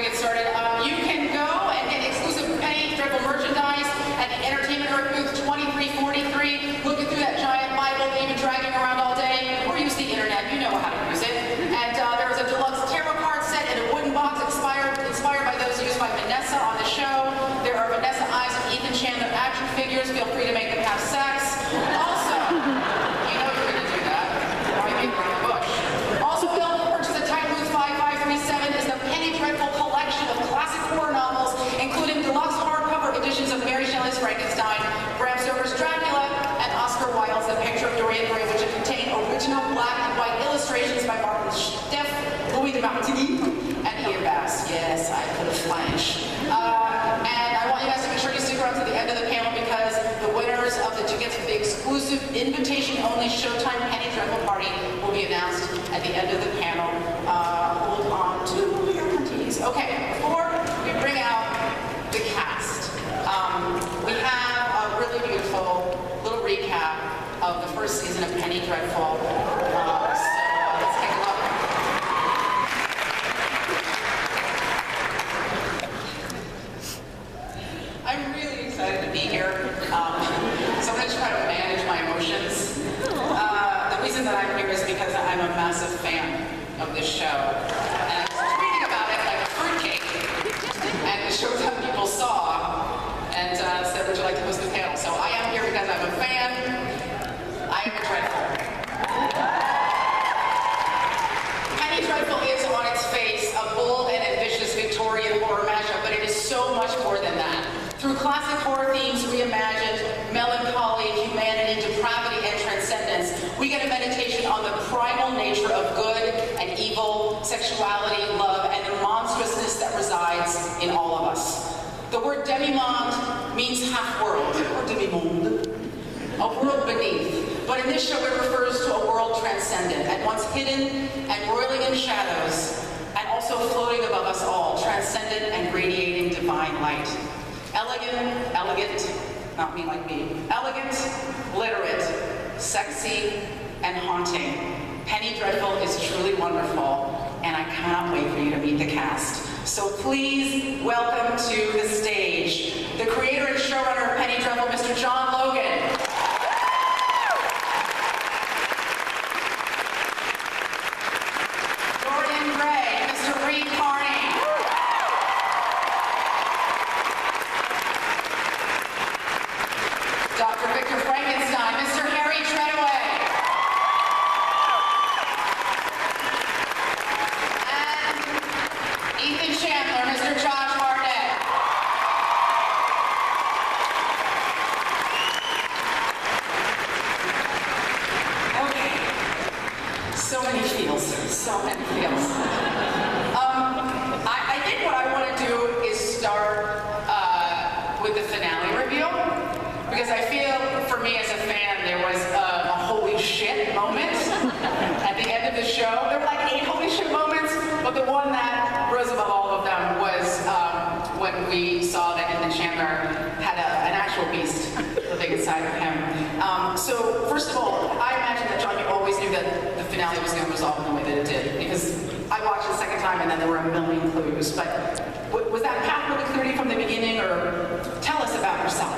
we get started. You can go and get exclusive Penny Dreadful merchandise at the Entertainment Earth booth 2343. Looking through that giant Bible that you've been dragging around all day, or use the internet, you know how to use it. And there is a deluxe tarot card set in a wooden box inspired by those used by Vanessa on the show. There are Vanessa Ives and Ethan Chandler action figures. Feel free to make them have sex. Also, you know you're going to do that. Why beat around the bush? Also available to purchase at Time Booth 5537 is the Penny Dreadful collection of classic horror novels, including deluxe hardcover editions of Mary Shelley's Frankenstein, Bram Stoker's Dracula, and Oscar Wilde's The Picture of Dorian Gray, which contain original black and white illustrations by Martin Steff, Louis de Martigny, and Ian Bass. Yes, I could have French. And I want you guys to make sure you stick around to the end of the panel because the winners of the tickets for the exclusive invitation-only Showtime Penny Dreadful Party will be announced at the end of the panel. Hold on to your parties. Okay, before we bring out the cast, we have a really beautiful little recap of the first season of Penny Dreadful. Let's take a look. I'm really excited to be here. So I'm going to try to manage my emotions. The reason that I'm here is because I'm a massive fan of this show. And I was tweeting about it like a fruitcake. And the Showtime people saw and said, would you like to host the panel? So I am here because I'm a fan. I am a Dreadful. Penny Dreadful is on its face a bold and ambitious Victorian horror mashup, but it is so much more than that. Through classic horror themes reimagined, melancholy, humanity, depravity, and transcendence, we get a meditation on the primal nature of good and evil, sexuality, love, and the monstrousness that resides in all of us. The word demi-monde means half-world, or demi-monde, a world beneath. But in this show, it refers to a world transcendent, at once hidden and roiling in shadows, and also floating above us all, transcendent and radiating divine light. Elegant, not me like me, elegant, literate, sexy, and haunting. Penny Dreadful is truly wonderful, and I cannot wait for you to meet the cast. So please welcome to the stage the creator and showrunner of Penny Dreadful, Mr. John Logan. Dorian Gray, Mr. Reed Carney. Dr. Victor Frankenstein, Mr. Harry Treadaway. And Ethan Chandler, Mr. Josh Hartnett. Okay, so many feels, so many feels. I think what I want to do is start with the finale reveal. Because I feel, for me as a fan, there was a holy shit moment at the end of the show. There were like 8 holy shit moments, but the one that rose above all of them was when we saw that Ethan Chandler had an actual beast living inside of him. So first of all, I imagine that, John, you always knew that the finale was going to resolve in the way that it did, because I watched it the second time and then there were a million clues. But was that path really clear to you from the beginning, or tell us about yourself?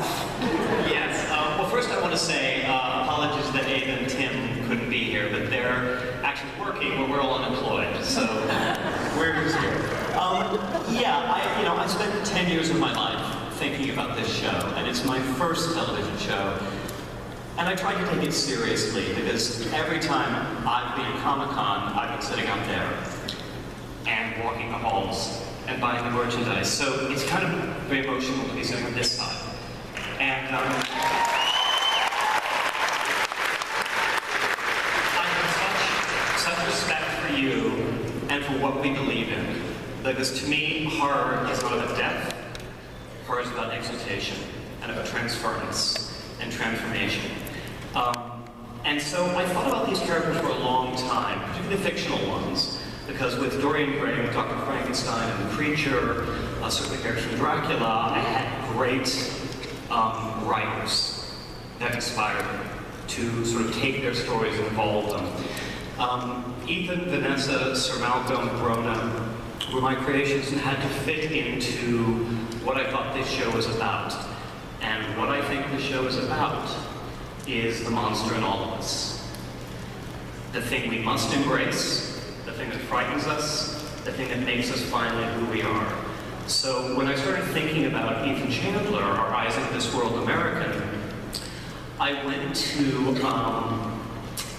Yes. Well, first I want to say apologies that Abe and Tim couldn't be here, but they're actually working when we're all unemployed, so we're just here. I spent 10 years of my life thinking about this show, and it's my first television show. And I tried to take it seriously because every time I've been at Comic-Con, I've been sitting out there and walking the halls and buying the merchandise. So it's kind of very emotional to be sitting on this side. And I have such respect for you and for what we believe in. Because to me, horror is not about death. Horror is about exaltation and about transference and transformation. And so I thought about these characters for a long time, particularly the fictional ones. Because with Dorian Gray, with Dr. Frankenstein and the Creature, certainly characters from Dracula, I had great writers that inspired me to sort of take their stories and evolve them. Ethan, Vanessa, Sir Malcolm, Brona were my creations and had to fit into what I thought this show was about. And what I think this show is about is the monster in all of us. The thing we must embrace, the thing that frightens us, the thing that makes us finally who we are. So when I started thinking about Ethan Chandler, or Isaac This World American, I went to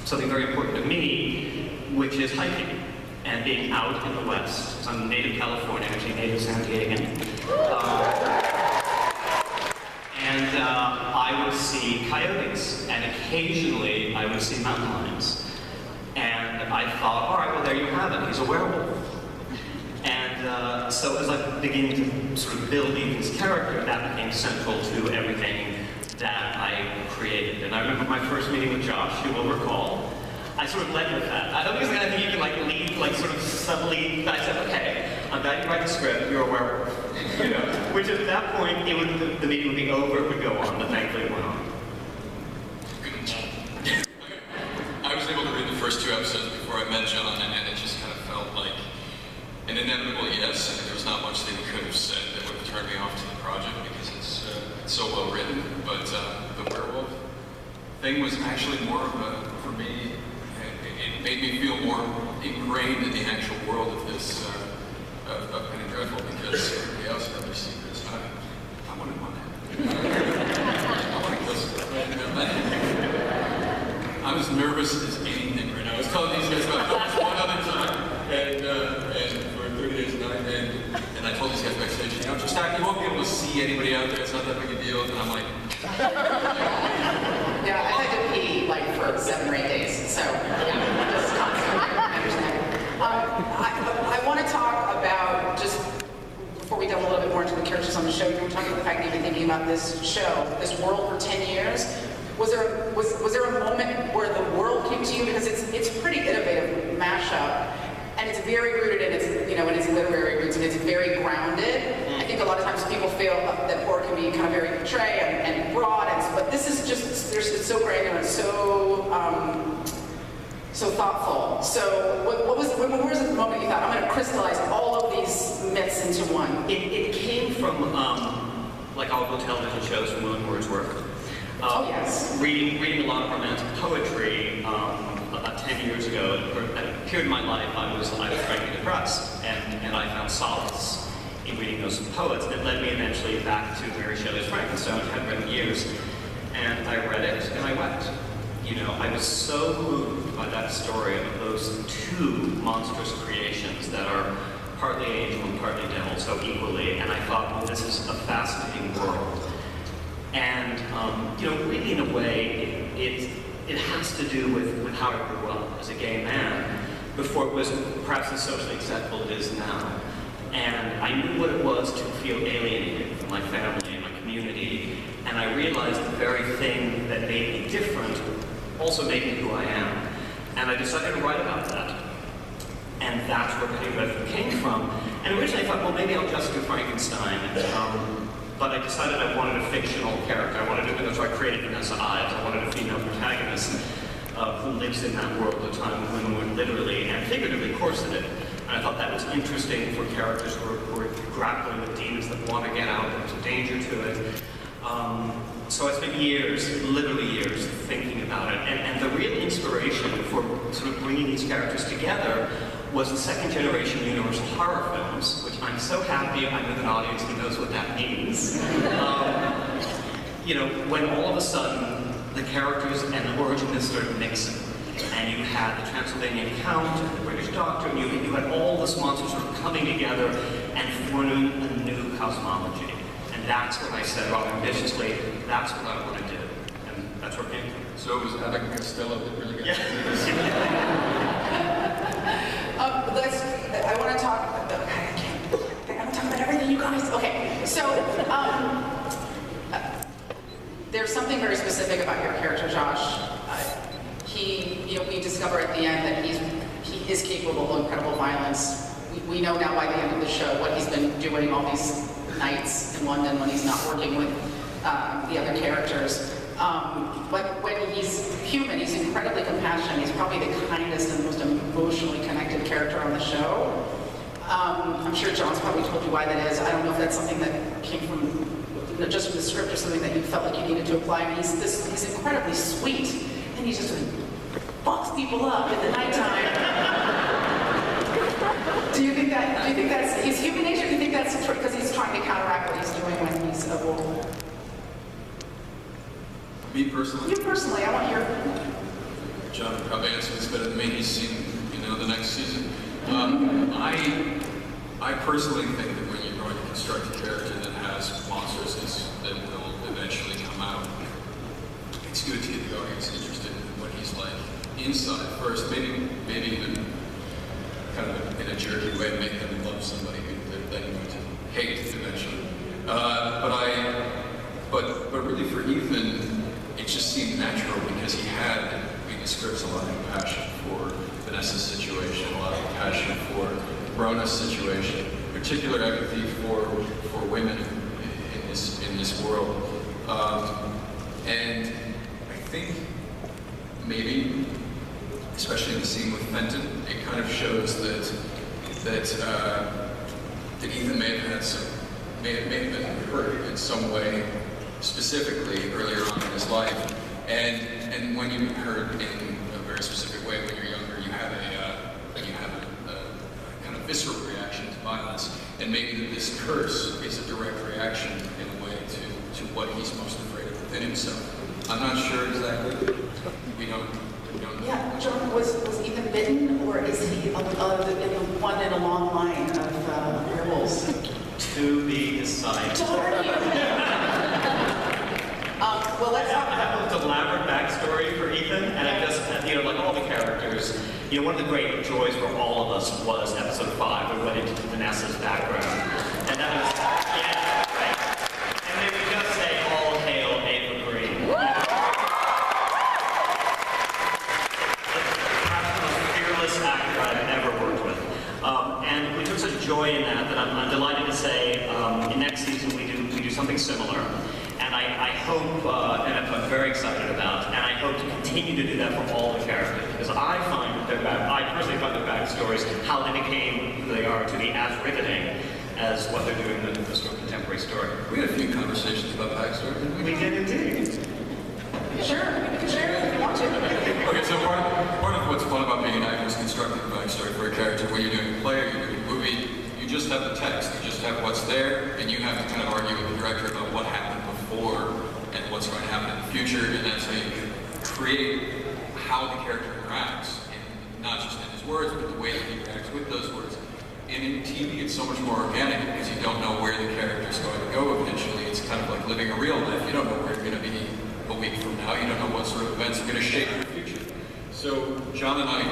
something very important to me, which is hiking and being out in the West. I'm native California, actually native San Diegan. And I would see coyotes, and occasionally I would see mountain lions. And I thought, all right, well, there you have it. He's a werewolf. And so as I began to sort of build Ethan's character, that became central to everything that I created. And I remember my first meeting with Josh, you will recall. I sort of led with that. I don't think it's the kind of thing you can like lead, like sort of subtly, but I said, okay, I'm glad you write the script, you're a werewolf. You know, which at that point, it would, the meeting would be over, it would go on, but thankfully it went on. I was able to read the first 2 episodes before I met John, and it just kind of felt like an inevitable yes. I mean, there was not much that he could have said that would have turned me off to the project because it's so well written. But the werewolf thing was actually more of a, for me, it made me feel more ingrained in the actual world of this, of Penny Dreadful, because everybody else had their secrets. I wanted one. I want to kill somebody. I'm as nervous as anything right now. I was telling these guys about this one other time, and for 30 days a night, and I told these guys backstage, you know, just act, you won't be able to see anybody out there, it's not that big a deal, and I'm like... Yeah, I had to pee like for 7 or 8 days, so yeah, this is constant. I understand. I want to talk about, just before we delve a little bit more into the characters on the show, you were talking about the fact that you've been thinking about this show, this world for 10 years. Was there a moment where the world came to you? Because it's a pretty innovative mashup, and it's very rooted in its, you know, in its literary roots, and it's very grounded. I think a lot of times people feel that horror can be kind of very portray and broad, but this is just, it's so granular and so so thoughtful. So when was the moment you thought, I'm going to crystallize all of these myths into one? It came from like all the television shows from William Wordsworth. Oh yes. Reading a lot of romantic poetry about 10 years ago. At a period in my life, I was frankly depressed, and I found solace in reading those poets that led me eventually back to Mary Shelley's Frankenstein, which I hadn't read in years. And I read it, and I wept. You know, I was so moved by that story of those 2 monstrous creations that are partly angel and partly devil, so equally. And I thought, well, this is a fascinating world. And, you know, really in a way, it has to do with how I grew up as a gay man before it was perhaps as socially acceptable as it is now. And I knew what it was to feel alienated from my family and my community, and I realized the very thing that made me different also made me who I am. And I decided to write about that. And that's where Penny Dreadful came from. And originally I thought, well, maybe I'll just do Frankenstein. But I decided I wanted a fictional character. I wanted to, so I created Vanessa Ives. I wanted a female protagonist who lives in that world at a time when women were literally and figuratively corseted. And I thought that was interesting for characters who are grappling with demons that want to get out. There's a danger to it. So I spent years, literally years, thinking about it. And the real inspiration for sort of bringing these characters together was the second-generation Universal horror films, which I'm so happy I'm with an audience who knows what that means. You know, when all of a sudden the characters and the origin myths started mixing, and you had the Transylvanian Count and the British Doctor, and you had all this monsters sort of coming together and forming a new cosmology. And that's what I said rather ambitiously, that's what I want to do. And that's where it came from. So it was Abbott and Costello that really got I want to talk. I want to talk about everything, you guys. Okay, so there's something very specific about your character, Josh. We discover at the end that he is capable of incredible violence. We know now by the end of the show what he's been doing all these nights in London when he's not working with the other characters. But when he's human, he's incredibly compassionate. He's probably the kindest and most emotionally connected character on the show. I'm sure John's probably told you why that is. I don't know if that's something that came from just from the script or something that you felt like you needed to apply. And he's incredibly sweet, and he just fucks people up in the nighttime. Do you think that's his human nature? Do you think that's because he's trying to counteract what he's doing when he's a wolf? Me personally? You personally, I want your... John probably answers this better than me. He's seen, the next season. I personally think that when you're going to construct a character that has monstrousness that will eventually come out, it's good to get the audience interested in what he's like inside first. Maybe even kind of in a jerky way, make them love somebody who they're then going to hate eventually. But really for Ethan, it just seemed natural because he had in the scripts a lot of passion for Vanessa's situation, a lot of passion for Brona's situation, particular empathy for women in this world. And I think maybe, especially in the scene with Fenton, it kind of shows that Ethan may have been hurt in some way, specifically earlier on in his life. And when you hurt in a very specific way when you're younger, you have a kind of visceral reaction to violence. And maybe this curse is a direct reaction in a way to what he's most afraid of within himself. I'm not sure exactly. We don't know. Yeah, John, was Ethan bitten, or is he one in a long line of werewolves? To be decided. Well, let's talk I have an elaborate backstory for Ethan, and I just, like all the characters, one of the great joys for all of us was episode 5. We went into Vanessa's background, and that was, right. And they would just say, all hail Ava Green. Perhaps the most fearless actor I've ever worked with. And we took such joy in that I'm delighted to say, in next season we do something similar. And I hope, and I'm very excited about, and I hope to continue to do that for all the characters, because I personally find their backstories, how they became who they are, to be as riveting as what they're doing in the sort of contemporary story. We had a few conversations about backstory, didn't we? We did indeed. Sure, you can share it if you want to. Okay, so part of what's fun about being an actor is constructing a backstory for a character. When you're doing a play or you're doing a movie, you just have the text, you just have what's there, and you have to kind of argue with the director about what happened before and what's going to happen in the future, and that's how you create how the character interacts, and not just in his words, but the way that he interacts with those words. And in TV, it's so much more organic because you don't know where the character is going to go eventually. It's kind of like living a real life. You don't know where you're going to be a week from now. You don't know what sort of events are going to shape your future. So John and I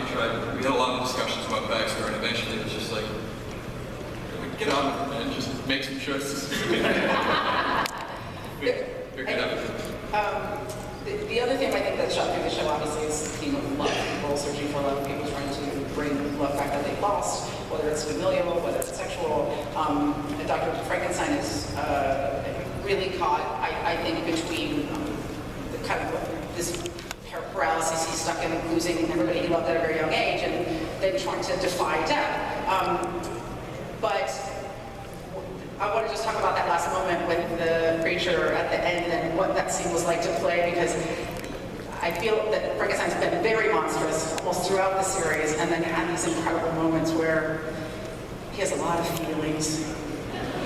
we had a lot of discussions about backstory, and eventually it was just like, get on with it and just make some choices. The other thing I think that's shot through the show, obviously, is the theme of love. People searching for love, people trying to bring love back that they lost, whether it's familial, whether it's sexual. Dr. Frankenstein is really caught, I think, between the kind of this paralysis he's stuck in, losing everybody he loved at a very young age, and then trying to defy death. But I want to just talk about that last moment with the creature at the end and what that scene was like to play, because I feel that Frankenstein's been very monstrous almost throughout the series, and then had these incredible moments where he has a lot of feelings.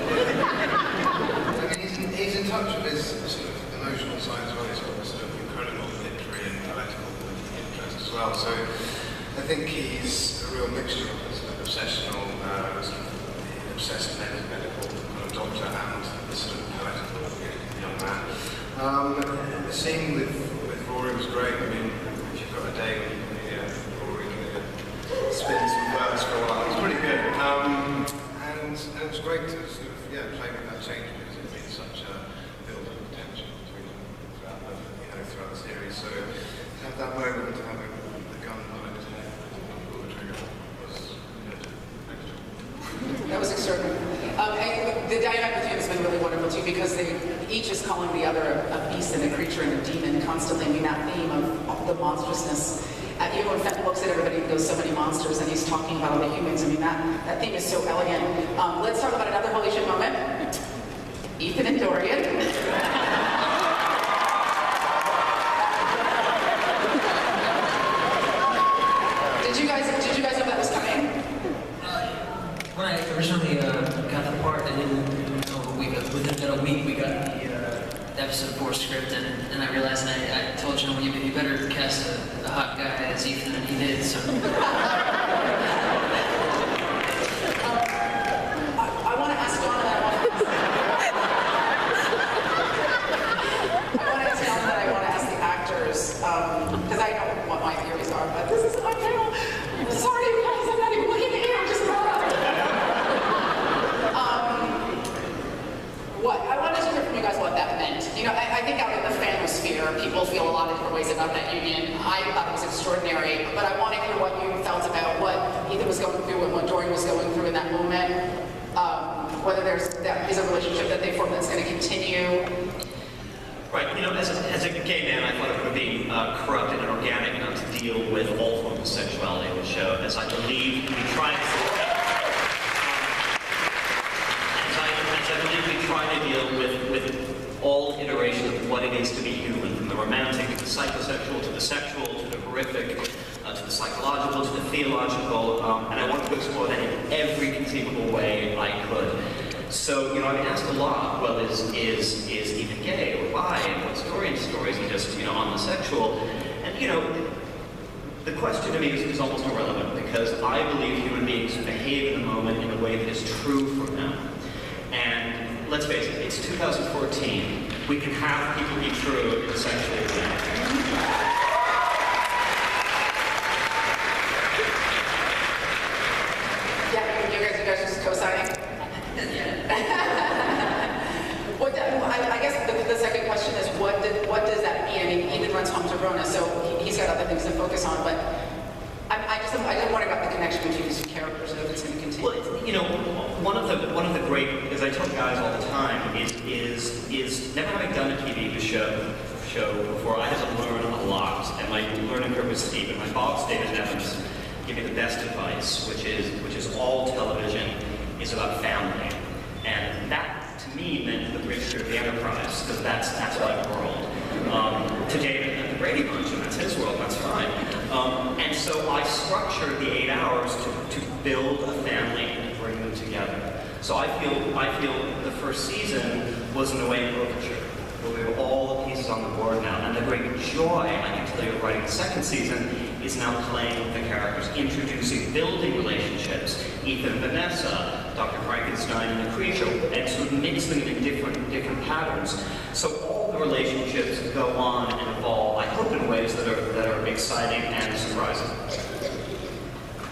I mean, he's in touch with his sort of emotional side as well. He's got this sort of incredible literary and intellectual interest as well. So I think he's a real mixture of this sort of obsessional, sort of obsessed medical kind of doctor and this sort of poetical young man. The scene with Rory was great. I mean, if you've got a day when Rory can spin some verse for a while, it was pretty good. And it was great to sort of play with that change, because it's been such a build-up tension between them throughout the series. So to have that moment, to have the gun behind his head, pull the trigger was good. That was extraordinary. The dynamic with you has been really wonderful too, because they each is calling the other a beast and a creature and a demon constantly. I mean, that theme of the monstrousness even when Fenn looks at everybody and goes, so many monsters, and he's talking about all the humans. I mean, that theme is so elegant. Let's talk about another holy shit moment. Ethan and Dorian. Did you guys know that was coming? When I originally got the part, I didn't know within about a week we got the episode 4 script, and I realized, and I told John, you better cast a hot guy as Ethan, and he did, so. I want to ask John, and I want to ask John, and I want to ask the actors, because I know what my theories are, but this is my panel. Sorry, you guys, I'm not even looking at you, I'm just brought up. I wanted to hear from you guys what that meant. You know, I think out in the fanosphere, people feel a lot of different ways about that union. I thought it was extraordinary, but I want to hear what you felt about what Ethan was going through and what Dorian was going through in that moment. Whether that is a relationship that they formed that's going to continue. Right, you know, as a gay man, I thought it would be corrupted and organic not to deal with all forms of sexuality in the show, as I believe we try to deal with all iterations of what it is to be human, from the romantic to the psychosexual to the sexual to the horrific to the psychological to the theological, and I wanted to explore that in every conceivable way I could. So, you know, I've been asked a lot, well, is Ethan gay or bi, and what's Dorian's story? Is he just, you know, on the sexual? And, you know, the question to me is almost irrelevant, because I believe human beings behave in the moment in a way that is true for them. And let's face it, it's 2014. We can have people be true in sexual way. Yeah, you guys are just co-signing? I guess the second question is, what does that mean? I mean, Ethan runs home to Rona, so he's got other things to focus on, but I just wonder about the connection between these two characters, and if it's going to continue. Well, you know, one of the great, as I tell guys all the time, is never having done a TV show before, I had to learn a lot, and my learning curve was steep. And my boss, David Evans, gave me the best advice, which is all television is about family, and that to me meant the bridge to the Enterprise, because that's my world. To David and the Brady Bunch, and that's his world, that's fine. And so I structured the 8 hours to build a family and to bring them together. So I feel the first season was in a way an overture, where we were all the pieces on the board now. And the great joy, I can tell you, of writing the second season is now playing with the characters, introducing, building relationships. Ethan and Vanessa, Dr. Frankenstein and the creature, and sort of mixing them in different patterns. So all the relationships go on and evolve, I hope, in ways that are exciting and surprising.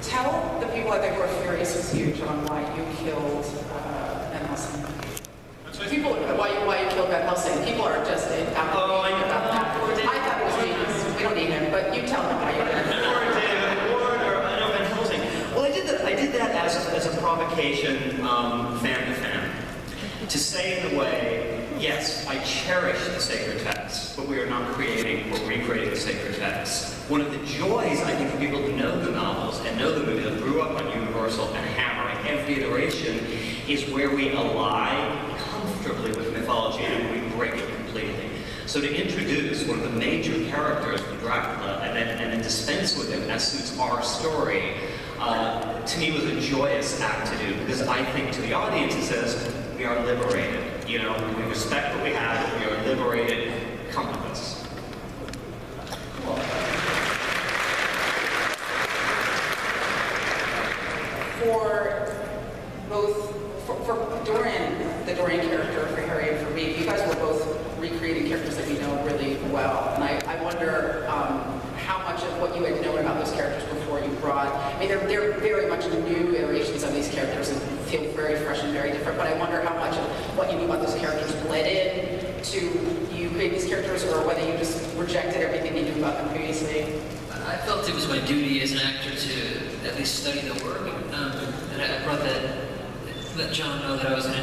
Tell the people I think were furious as you, John, why you killed Van Helsing. People, why you killed Van Helsing. People are just about that. I thought it was genius. We don't need him, but you tell them why you did it. Van Helsing. Well, I did that as a provocation, fan to fan, to say in a way, yes, I cherish the sacred texts, but we are not creating or recreating the sacred texts. One of the joys, I think, for people who know the novels and know the movie, that grew up on Universal and hammering every iteration, is where we ally comfortably with mythology and we break it completely. So to introduce one of the major characters from Dracula and then dispense with him as suits our story, to me was a joyous act to do, because I think to the audience it says, we are liberated. You know, we respect what we have, we are liberated, come with us. Cool. For Dorian, the Dorian character, for Harry and for me, you guys were both recreating characters that you know really well. And I wonder how much of what you had known about those characters before you brought, I mean, they're very much new iterations of these characters and feel very fresh and very different, but I wonder how much of what you knew about those characters bled in to you create these characters, or whether you just rejected everything you knew about them previously. I felt it was my duty as an actor to at least study the work, and I brought that, let John know that I was going to do